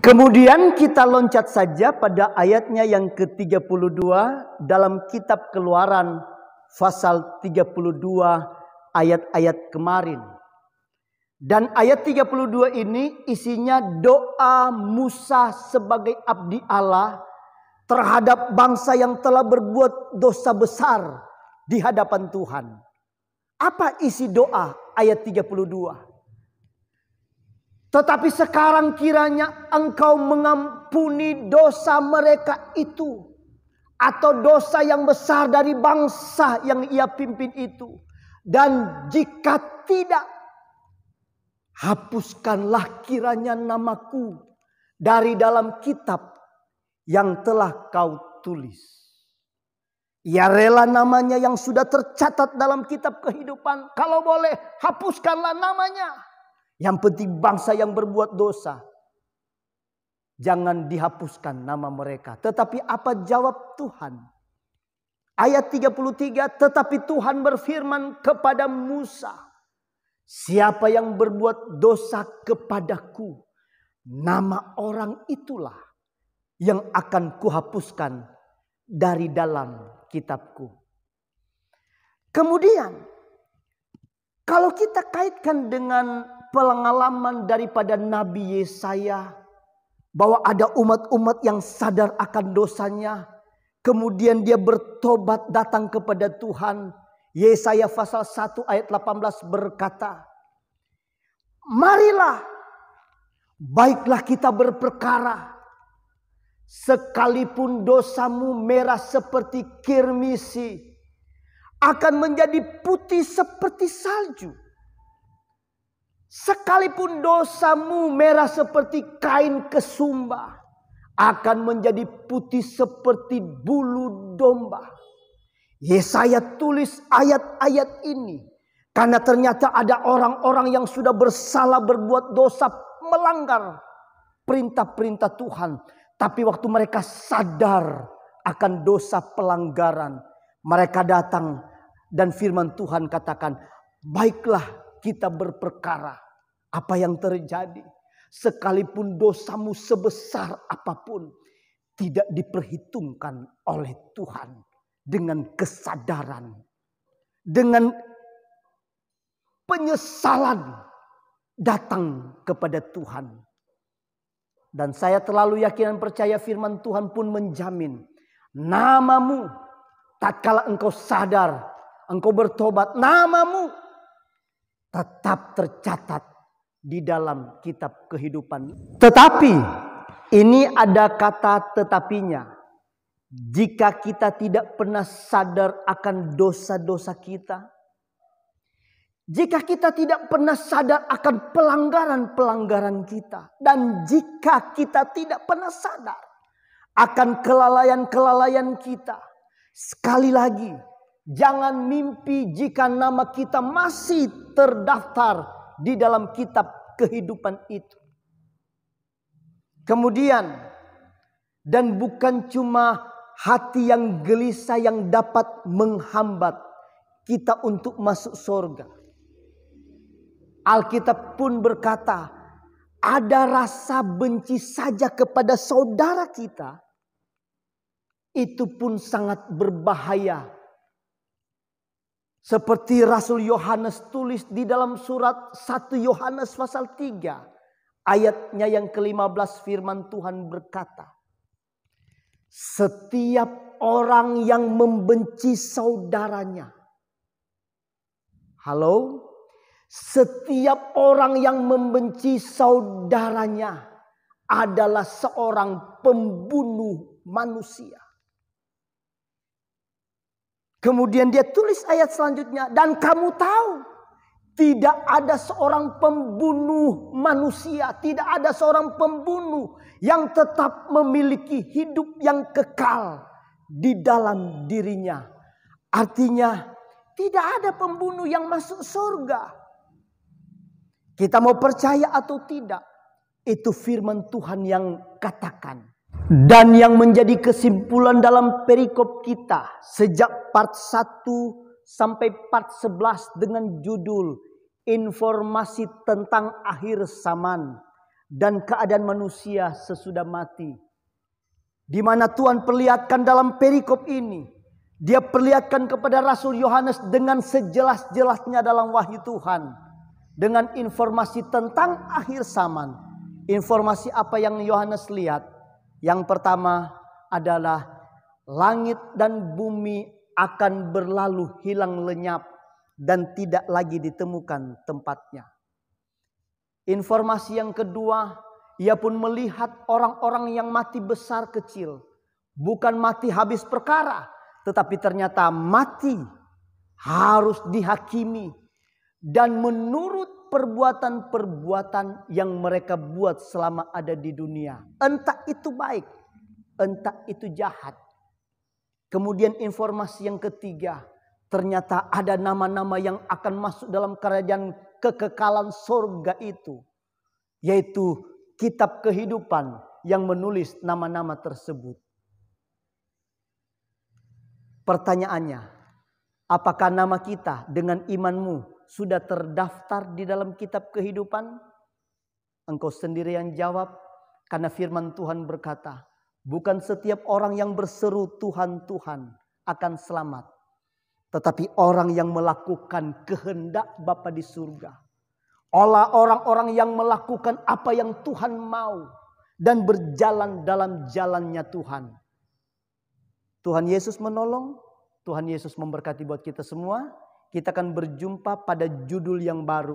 Kemudian kita loncat saja pada ayatnya yang ke-32 dalam kitab Keluaran pasal 32 ayat-ayat kemarin. Dan ayat 32 ini isinya doa Musa sebagai abdi Allah terhadap bangsa yang telah berbuat dosa besar di hadapan Tuhan. Apa isi doa ayat 32? Tetapi sekarang kiranya engkau mengampuni dosa mereka itu. Atau dosa yang besar dari bangsa yang ia pimpin itu. Dan jika tidak, hapuskanlah kiranya namaku dari dalam kitab yang telah kau tulis. Ia rela namanya yang sudah tercatat dalam kitab kehidupan. Kalau boleh, hapuskanlah namanya. Yang penting bangsa yang berbuat dosa, jangan dihapuskan nama mereka. Tetapi apa jawab Tuhan? Ayat 33, tetapi Tuhan berfirman kepada Musa, siapa yang berbuat dosa kepadaku, nama orang itulah yang akan kuhapuskan dari dalam kitabku. Kemudian, kalau kita kaitkan dengan pengalaman daripada Nabi Yesaya, bahwa ada umat-umat yang sadar akan dosanya, kemudian dia bertobat datang kepada Tuhan. Yesaya pasal 1 ayat 18 berkata, marilah, baiklah kita berperkara, sekalipun dosamu merah seperti kirmisi, akan menjadi putih seperti salju. Sekalipun dosamu merah seperti kain kesumba, akan menjadi putih seperti bulu domba. Yesaya tulis ayat-ayat ini karena ternyata ada orang-orang yang sudah bersalah berbuat dosa, melanggar perintah-perintah Tuhan. Tapi waktu mereka sadar akan dosa pelanggaran, mereka datang dan firman Tuhan katakan, baiklah kita berperkara. Apa yang terjadi? Sekalipun dosamu sebesar apapun, tidak diperhitungkan oleh Tuhan. Dengan kesadaran, dengan penyesalan datang kepada Tuhan. Dan saya terlalu yakin dan percaya firman Tuhan pun menjamin, namamu tatkala engkau sadar, engkau bertobat, namamu tetap tercatat di dalam kitab kehidupan. Tetapi ini ada kata tetapinya. Jika kita tidak pernah sadar akan dosa-dosa kita, jika kita tidak pernah sadar akan pelanggaran-pelanggaran kita, dan jika kita tidak pernah sadar akan kelalaian-kelalaian kita, sekali lagi, jangan mimpi jika nama kita masih terdaftar di dalam kitab kehidupan itu. Kemudian, dan bukan cuma hati yang gelisah yang dapat menghambat kita untuk masuk surga. Alkitab pun berkata, ada rasa benci saja kepada saudara kita, itu pun sangat berbahaya. Seperti Rasul Yohanes tulis di dalam surat 1 Yohanes pasal 3. Ayatnya yang ke-15 firman Tuhan berkata, setiap orang yang membenci saudaranya. Halo? Setiap orang yang membenci saudaranya adalah seorang pembunuh manusia. Kemudian dia tulis ayat selanjutnya. Dan kamu tahu, tidak ada seorang pembunuh manusia, tidak ada seorang pembunuh yang tetap memiliki hidup yang kekal di dalam dirinya. Artinya, tidak ada pembunuh yang masuk surga. Kita mau percaya atau tidak, itu firman Tuhan yang katakan. Dan yang menjadi kesimpulan dalam perikop kita sejak part 1 sampai part 11 dengan judul informasi tentang akhir zaman dan keadaan manusia sesudah mati. Di mana Tuhan perlihatkan dalam perikop ini, Dia perlihatkan kepada Rasul Yohanes dengan sejelas-jelasnya dalam wahyu Tuhan, dengan informasi tentang akhir zaman. Informasi apa yang Yohanes lihat? Yang pertama adalah langit dan bumi akan berlalu hilang lenyap dan tidak lagi ditemukan tempatnya. Informasi yang kedua, ia pun melihat orang-orang yang mati besar kecil. Bukan mati habis perkara, tetapi ternyata mati harus dihakimi. Dan menurut perbuatan-perbuatan yang mereka buat selama ada di dunia. Entah itu baik, entah itu jahat. Kemudian informasi yang ketiga, ternyata ada nama-nama yang akan masuk dalam kerajaan kekekalan surga itu. Yaitu kitab kehidupan yang menulis nama-nama tersebut. Pertanyaannya, apakah nama kita dengan imanmu sudah terdaftar di dalam kitab kehidupan? Engkau sendiri yang jawab, karena firman Tuhan berkata, bukan setiap orang yang berseru Tuhan, Tuhan akan selamat, tetapi orang yang melakukan kehendak Bapa di surga. Olah orang-orang yang melakukan apa yang Tuhan mau dan berjalan dalam jalannya Tuhan. Tuhan Yesus menolong, Tuhan Yesus memberkati buat kita semua. Kita akan berjumpa pada judul yang baru.